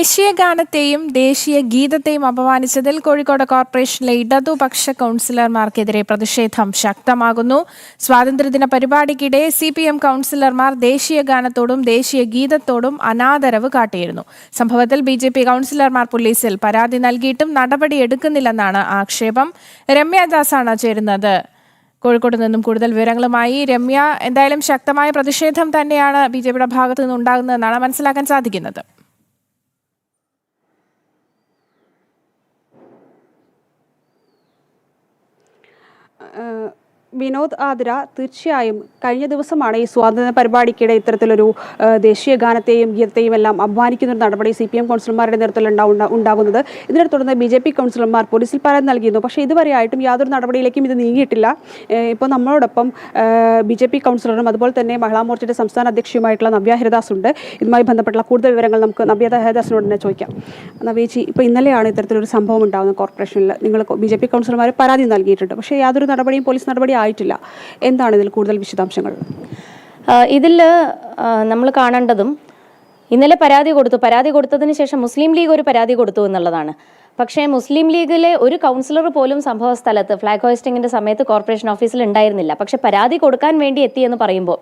ദേശീയ ഗാനത്തെയും ദേശീയ ഗീതത്തെയും അപമാനിച്ചതിൽ കോഴിക്കോട് കോർപ്പറേഷനിലെ ഇടതുപക്ഷ കൌൺസിലർമാർക്കെതിരെ പ്രതിഷേധം ശക്തമാകുന്നു. സ്വാതന്ത്ര്യദിന പരിപാടിക്കിടെ CPM കൌൺസിലർമാർ ദേശീയ ഗാനത്തോടും ദേശീയ ഗീതത്തോടും അനാദരവ് കാട്ടിയിരുന്നു. സംഭവത്തിൽ BJP കൌൺസിലർമാർ പോലീസിൽ പരാതി നൽകിയിട്ടും നടപടിയെടുക്കുന്നില്ലെന്നാണ് ആക്ഷേപം. രമ്യദാസാണ് ചേരുന്നത് കോഴിക്കോട് നിന്നും. കൂടുതൽ വിവരങ്ങളുമായി രമ്യ, എന്തായാലും ശക്തമായ പ്രതിഷേധം തന്നെയാണ് BJPയുടെ ഭാഗത്തു നിന്നുണ്ടാകുന്നതെന്നാണ് മനസ്സിലാക്കാൻ സാധിക്കുന്നത്. വിനോദ് ആതിര, തീർച്ചയായും കഴിഞ്ഞ ദിവസമാണ് ഈ സ്വാതന്ത്ര്യ പരിപാടിക്കിടെ ഇത്തരത്തിലൊരു ദേശീയ ഗാനത്തെയും ഗീതത്തെയും എല്ലാം അപമാനിക്കുന്ന ഒരു നടപടി CPM കൗൺസിലർമാരുടെ നേതൃത്വത്തിൽ ഉണ്ടാകുന്നത്. ഇതിനെ തുടർന്ന് BJP കൗൺസിലർമാർ പോലീസിൽ പരാതി നൽകിയിരുന്നു. പക്ഷേ ഇതുവരെയായിട്ടും യാതൊരു നടപടിയിലേക്കും ഇത് നീങ്ങിയിട്ടില്ല. ഇപ്പോൾ നമ്മളോടൊപ്പം BJP കൗൺസിലറും അതുപോലെ തന്നെ മഹിളാ മോർച്ചയുടെ സംസ്ഥാന അധ്യക്ഷയുമായിട്ടുള്ള നവ്യ ഹരിദാസ് ഉണ്ട്. ഇതുമായി ബന്ധപ്പെട്ടുള്ള കൂടുതൽ വിവരങ്ങൾ നമുക്ക് നവ്യ ഹരിദാസിനോട് തന്നെ ചോദിക്കാം. നവ്യേച്ചി, ഇപ്പോൾ ഇന്നലെയാണ് ഇത്തരത്തിലൊരു സംഭവം ഉണ്ടാകുന്നത്. കോർപ്പറേഷനിൽ നിങ്ങൾ BJP കൗൺസിലർമാർ പരാതി നൽകിയിട്ടുണ്ട്. പക്ഷേ യാതൊരു നടപടിയും പോലീസ് നടപടി ആയിട്ടില്ല. എന്താണ് ഇതിൽ കൂടുതൽ വിശദാംശങ്ങൾ? ഇതിൽ നമ്മൾ കാണേണ്ടതും ഇന്നലെ പരാതി കൊടുത്തതിന് ശേഷം മുസ്ലിം ലീഗ് ഒരു പരാതി കൊടുത്തു എന്നുള്ളതാണ്. പക്ഷേ മുസ്ലിം ലീഗിലെ ഒരു കൗൺസിലർ പോലും സംഭവ സ്ഥലത്ത് ഫ്ലാഗ് ഹോയിസ്റ്റിങ്ങിന്റെ സമയത്ത് കോർപ്പറേഷൻ ഓഫീസിൽ ഉണ്ടായിരുന്നില്ല. പക്ഷെ പരാതി കൊടുക്കാൻ വേണ്ടി എത്തിയെന്ന് പറയുമ്പോൾ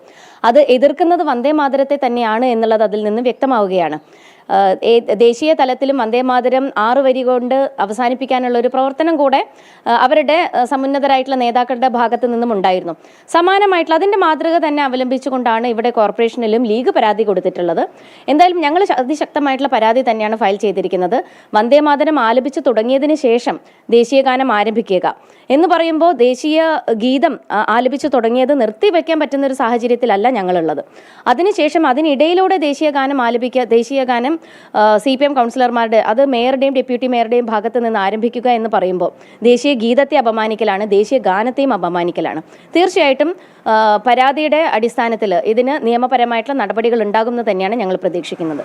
അത് എതിർക്കുന്നത് വന്ദേ മാതരത്തെ തന്നെയാണ് എന്നുള്ളത് അതിൽ നിന്ന് വ്യക്തമാവുകയാണ്. ദേശീയ തലത്തിലും വന്ദേമാതരം 6 വരി കൊണ്ട് അവസാനിപ്പിക്കാനുള്ള ഒരു പ്രവർത്തനം കൂടെ അവരുടെ സമുന്നതരായിട്ടുള്ള നേതാക്കളുടെ ഭാഗത്ത് നിന്നും ഉണ്ടായിരുന്നു. സമാനമായിട്ടുള്ള അതിൻ്റെ മാതൃക തന്നെ അവലംബിച്ചുകൊണ്ടാണ് ഇവിടെ കോർപ്പറേഷനിലും ലീഗ് പരാതി കൊടുത്തിട്ടുള്ളത്. എന്തായാലും ഞങ്ങൾ അതിശക്തമായിട്ടുള്ള പരാതി തന്നെയാണ് ഫയൽ ചെയ്തിരിക്കുന്നത്. വന്ദേമാതരം ആലപിച്ചു തുടങ്ങിയതിന് ശേഷം ദേശീയ ഗാനം ആരംഭിക്കുക എന്ന് പറയുമ്പോൾ ദേശീയ ഗീതം ആലപിച്ചു തുടങ്ങിയത് നിർത്തിവെക്കാൻ പറ്റുന്ന ഒരു സാഹചര്യത്തിലല്ല ഞങ്ങളുള്ളത്. അതിനുശേഷം അതിനിടയിലൂടെ ദേശീയ ഗാനം ആലപിക്കുക, ദേശീയ ഗാനം CPM കൗൺസിലർമാരുടെ, അത് മേയറുടെയും ഡെപ്യൂട്ടി മേയറുടെയും ഭാഗത്ത് നിന്ന് ആരംഭിക്കുക എന്ന് പറയുമ്പോൾ ദേശീയ ഗീതത്തെ അപമാനിക്കലാണ്, ദേശീയ ഗാനത്തെയും അപമാനിക്കലാണ്. തീർച്ചയായിട്ടും പരാതിയുടെ അടിസ്ഥാനത്തിൽ ഇതിന് നിയമപരമായിട്ടുള്ള നടപടികൾ ഉണ്ടാകുമെന്ന് തന്നെയാണ് ഞങ്ങൾ പ്രതീക്ഷിക്കുന്നത്.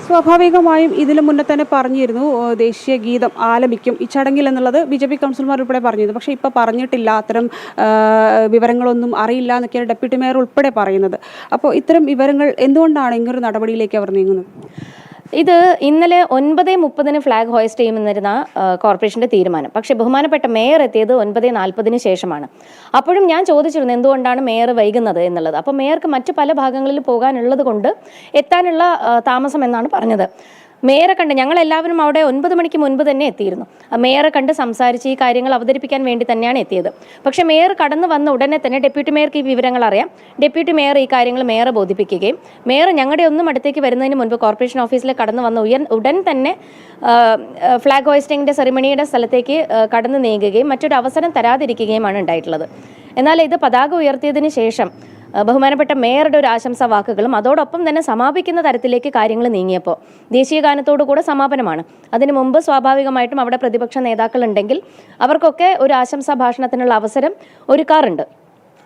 സ്വാഭാവികമായും ഇതിനു മുന്നേ തന്നെ പറഞ്ഞിരുന്നു ദേശീയ ഗീതം ആലപിക്കും ഈ ചടങ്ങിൽ എന്നുള്ളത് BJP കൗൺസിലർമാർ ഉൾപ്പെടെ പറഞ്ഞിരുന്നു. പക്ഷേ ഇപ്പോൾ പറഞ്ഞിട്ടില്ല, അത്തരം വിവരങ്ങളൊന്നും അറിയില്ല എന്നൊക്കെയാണ് ഡെപ്യൂട്ടി മേയർ ഉൾപ്പെടെ പറയുന്നത്. അപ്പോൾ ഇത്തരം വിവരങ്ങൾ എന്തുകൊണ്ടാണ് ഇങ്ങനൊരു നടപടിയിലേക്ക് അവർ നീങ്ങുന്നത്? ഇത് ഇന്നലെ 9:30 ഫ്ലാഗ് ഹോയിസ്റ്റ് ചെയ്യുമെന്നിരുന്ന കോർപ്പറേഷന്റെ തീരുമാനം. പക്ഷേ ബഹുമാനപ്പെട്ട മേയർ എത്തിയത് 9:40 ശേഷമാണ്. അപ്പോഴും ഞാൻ ചോദിച്ചിരുന്നു എന്തുകൊണ്ടാണ് മേയർ വൈകുന്നത് എന്നുള്ളത്. അപ്പോൾ മേയർക്ക് മറ്റു പല ഭാഗങ്ങളിൽ പോകാനുള്ളത് കൊണ്ട് എത്താനുള്ള താമസം എന്നാണ് പറഞ്ഞത്. മേയറെ കണ്ട് ഞങ്ങളെല്ലാവരും അവിടെ 9 മണിക്ക് മുൻപ് തന്നെ എത്തിയിരുന്നു. മേയറെ കണ്ട് സംസാരിച്ച് ഈ കാര്യങ്ങൾ അവതരിപ്പിക്കാൻ വേണ്ടി തന്നെയാണ് എത്തിയത്. പക്ഷേ മേയർ കടന്നു വന്ന ഉടനെ തന്നെ ഡെപ്യൂട്ടി മേയർക്ക് ഈ വിവരങ്ങൾ അറിയാം. ഡെപ്യൂട്ടി മേയർ ഈ കാര്യങ്ങൾ മേയറെ ബോധിപ്പിക്കുകയും മേയർ ഞങ്ങളുടെ ഒന്നും അടുത്തേക്ക് വരുന്നതിന് മുൻപ് കോർപ്പറേഷൻ ഓഫീസിൽ കടന്നു വന്ന ഉടൻ തന്നെ ഫ്ലാഗ് ഹോയിസ്റ്റിങ്ങിൻ്റെ സെറിമണിയുടെ സ്ഥലത്തേക്ക് കടന്നു നീങ്ങുകയും മറ്റൊരു അവസരം തരാതിരിക്കുകയുമാണ് ഉണ്ടായിട്ടുള്ളത്. എന്നാൽ ഇത് പതാക ഉയർത്തിയതിന് ശേഷം ബഹുമാനപ്പെട്ട മേയറുടെ ഒരു ആശംസാ വാക്കുകളും അതോടൊപ്പം തന്നെ സമാപിക്കുന്ന തരത്തിലേക്ക് കാര്യങ്ങൾ നീങ്ങിയപ്പോൾ ദേശീയ ഗാനത്തോടു കൂടെ സമാപനമാണ്. അതിനു മുമ്പ് സ്വാഭാവികമായിട്ടും അവിടെ പ്രതിപക്ഷ നേതാക്കൾ ഉണ്ടെങ്കിൽ അവർക്കൊക്കെ ഒരു ആശംസാ ഭാഷണത്തിനുള്ള അവസരം ഒരുക്കാറുണ്ട്.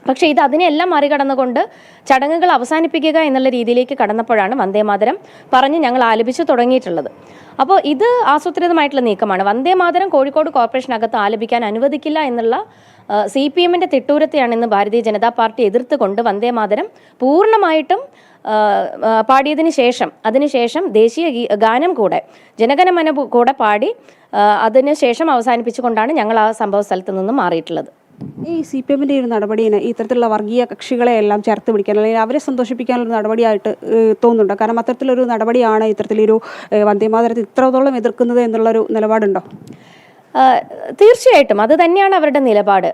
പക്ഷേ ഇത് അതിനെല്ലാം മറികടന്നുകൊണ്ട് ചടങ്ങുകൾ അവസാനിപ്പിക്കുക എന്നുള്ള രീതിയിലേക്ക് കടന്നപ്പോഴാണ് വന്ദേമാതരം പറഞ്ഞ് ഞങ്ങൾ ആലപിച്ചു തുടങ്ങിയിട്ടുള്ളത്. അപ്പോൾ ഇത് ആസൂത്രിതമായിട്ടുള്ള നീക്കമാണ്. വന്ദേമാതരം കോഴിക്കോട് കോർപ്പറേഷനകത്ത് ആലപിക്കാൻ അനുവദിക്കില്ല എന്നുള്ള CPMന്റെ തിട്ടൂരത്തെയാണ് ഇന്ന് ഭാരതീയ ജനതാ പാർട്ടി എതിർത്തുകൊണ്ട് വന്ദേമാതരം പൂർണ്ണമായിട്ടും പാടിയതിന് അതിനുശേഷം ദേശീയ ഗാനം കൂടെ ജനഗണമന കൂടെ പാടി അതിനുശേഷം അവസാനിപ്പിച്ചുകൊണ്ടാണ് ഞങ്ങൾ ആ സംഭവ സ്ഥലത്ത് നിന്നും മാറിയിട്ടുള്ളത്. ഈ CPMന്റെ ഒരു നടപടിന് ഇത്തരത്തിലുള്ള വർഗീയ കക്ഷികളെ എല്ലാം ചേർത്ത് പിടിക്കാൻ അല്ലെങ്കിൽ അവരെ സന്തോഷിപ്പിക്കാനുള്ള നടപടിയായിട്ട് തോന്നുന്നുണ്ടോ? കാരണം അത്തരത്തിലൊരു നടപടിയാണ് ഇത്തരത്തിലൊരു വന്ദേമാതരത്തെ ഇത്രത്തോളം എതിർക്കുന്നത് എന്നുള്ളൊരു നിലപാടുണ്ടോ? തീർച്ചയായിട്ടും അത് തന്നെയാണ് അവരുടെ നിലപാട്.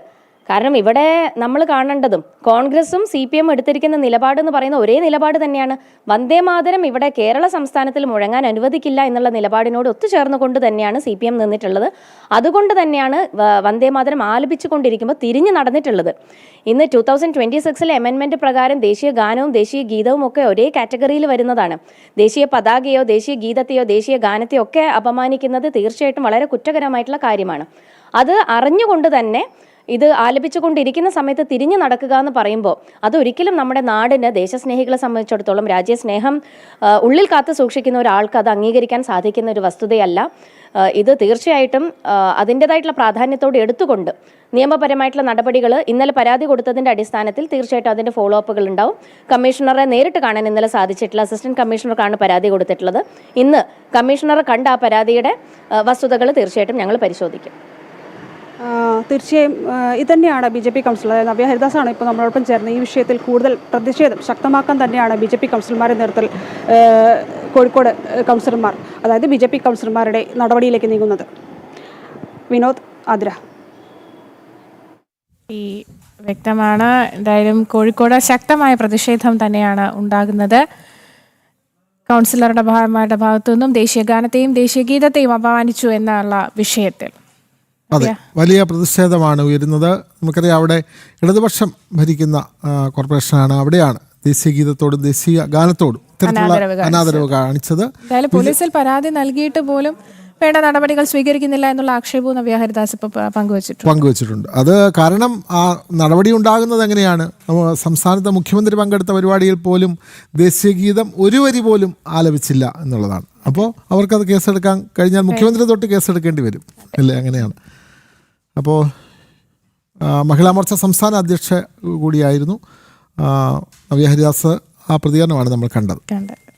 കാരണം ഇവിടെ നമ്മൾ കാണേണ്ടതും കോൺഗ്രസും CPM എടുത്തിരിക്കുന്ന നിലപാട് എന്ന് പറയുന്ന ഒരേ നിലപാട് തന്നെയാണ്. വന്ദേമാതരം ഇവിടെ കേരള സംസ്ഥാനത്തിൽ മുഴങ്ങാൻ അനുവദിക്കില്ല എന്നുള്ള നിലപാടിനോട് ഒത്തുചേർന്നുകൊണ്ട് തന്നെയാണ് CPM നിന്നിട്ടുള്ളത്. അതുകൊണ്ട് തന്നെയാണ് വന്ദേമാതരം ആലപിച്ചുകൊണ്ടിരിക്കുമ്പോൾ തിരിഞ്ഞു നടന്നിട്ടുള്ളത്. ഇന്ന് 2026 അമെൻമെന്റ് പ്രകാരം ദേശീയ ഗാനവും ദേശീയ ഗീതവും ഒക്കെ ഒരേ കാറ്റഗറിയിൽ വരുന്നതാണ്. ദേശീയ പതാകയോ ദേശീയ ഗീതത്തെയോ ദേശീയ ഗാനത്തെയോ ഒക്കെ അപമാനിക്കുന്നത് തീർച്ചയായിട്ടും വളരെ കുറ്റകരമായിട്ടുള്ള കാര്യമാണ്. അത് അറിഞ്ഞുകൊണ്ട് തന്നെ ഇത് ആലപിച്ചുകൊണ്ടിരിക്കുന്ന സമയത്ത് തിരിഞ്ഞു നടക്കുക എന്ന് പറയുമ്പോൾ അതൊരിക്കലും നമ്മുടെ നാടിന്, ദേശസ്നേഹികളെ സംബന്ധിച്ചിടത്തോളം രാജ്യസ്നേഹം ഉള്ളിൽ കാത്തു സൂക്ഷിക്കുന്ന ഒരാൾക്ക് അത് അംഗീകരിക്കാൻ സാധിക്കുന്ന ഒരു വസ്തുതയല്ല. ഇത് തീർച്ചയായിട്ടും അതിൻ്റെതായിട്ടുള്ള പ്രാധാന്യത്തോടെ എടുത്തുകൊണ്ട് നിയമപരമായിട്ടുള്ള നടപടികൾ ഇന്നലെ പരാതി കൊടുത്തതിൻ്റെ അടിസ്ഥാനത്തിൽ തീർച്ചയായിട്ടും അതിൻ്റെ ഫോളോ അപ്പുകൾ ഉണ്ടാവും. കമ്മീഷണറെ നേരിട്ട് കാണാൻ ഇന്നലെ സാധിച്ചിട്ടില്ല. അസിസ്റ്റന്റ് കമ്മീഷണർക്കാണ് പരാതി കൊടുത്തിട്ടുള്ളത്. ഇന്ന് കമ്മീഷണർ കണ്ട ആ പരാതിയുടെ വസ്തുതകൾ തീർച്ചയായിട്ടും ഞങ്ങൾ പരിശോധിക്കും. തീർച്ചയായും ഇതുതന്നെയാണ് ബി.ജെ.പി. കൗൺസിലർ നവ്യ ഹരിദാസാണ് ഇപ്പോൾ നമ്മളോടൊപ്പം ചേർന്ന് ഈ വിഷയത്തിൽ കൂടുതൽ പ്രതിഷേധം ശക്തമാക്കാൻ തന്നെയാണ് ബി.ജെ.പി. കൗൺസിലർമാരുടെ നേതൃത്വത്തിൽ കോഴിക്കോട് കൗൺസിലർമാർ, അതായത് ബി.ജെ.പി. കൗൺസിലർമാരുടെ നടപടിയിലേക്ക് നീങ്ങുന്നത്. വിനോദ്, ആതിര. ഈ വ്യക്തമാണ്. എന്തായാലും കോഴിക്കോട് ശക്തമായ പ്രതിഷേധം തന്നെയാണ് ഉണ്ടാകുന്നത്. കൗൺസിലറുടെ ഭാഗത്തു നിന്നും ദേശീയ ഗാനത്തെയും ദേശീയ ഗീതത്തെയും അപമാനിച്ചു എന്നുള്ള വിഷയത്തിൽ അതെ, വലിയ പ്രതിഷേധമാണ് ഉയരുന്നത്. നമുക്കറിയാം, അവിടെ ഇടതുപക്ഷം ഭരിക്കുന്ന കോർപ്പറേഷനാണ്. അവിടെയാണ് ദേശീയ ഗീതത്തോടും ദേശീയ ഗാനത്തോടും ഇത്തരത്തിലുള്ള അനാദരവ് കാണിച്ചത്. എന്തായാലും പോലീസിൽ പരാതി നൽകിയിട്ട് പോലും വേണ്ട നടപടികൾ സ്വീകരിക്കുന്നില്ല എന്നുള്ള ആക്ഷേപവും നവ്യ ഹരിദാസ് ഇപ്പോൾ പങ്കുവച്ചിട്ടുണ്ട്. അത് കാരണം ആ നടപടി ഉണ്ടാകുന്നത് എങ്ങനെയാണ്? സംസ്ഥാനത്തെ മുഖ്യമന്ത്രി പങ്കെടുത്ത പരിപാടിയിൽ പോലും ദേശീയ ഗീതം ഒരു വരി പോലും ആലപിച്ചില്ല എന്നുള്ളതാണ്. അപ്പോൾ അവർക്കത് കേസെടുക്കാൻ കഴിഞ്ഞാൽ മുഖ്യമന്ത്രി തൊട്ട് കേസെടുക്കേണ്ടി വരും അല്ലേ? അങ്ങനെയാണ്. അപ്പോൾ മഹിളാ മോർച്ച സംസ്ഥാന അധ്യക്ഷ കൂടിയായിരുന്നു നവ്യ ഹരിദാസ്. ആ പ്രതികരണമാണ് നമ്മൾ കണ്ടത്.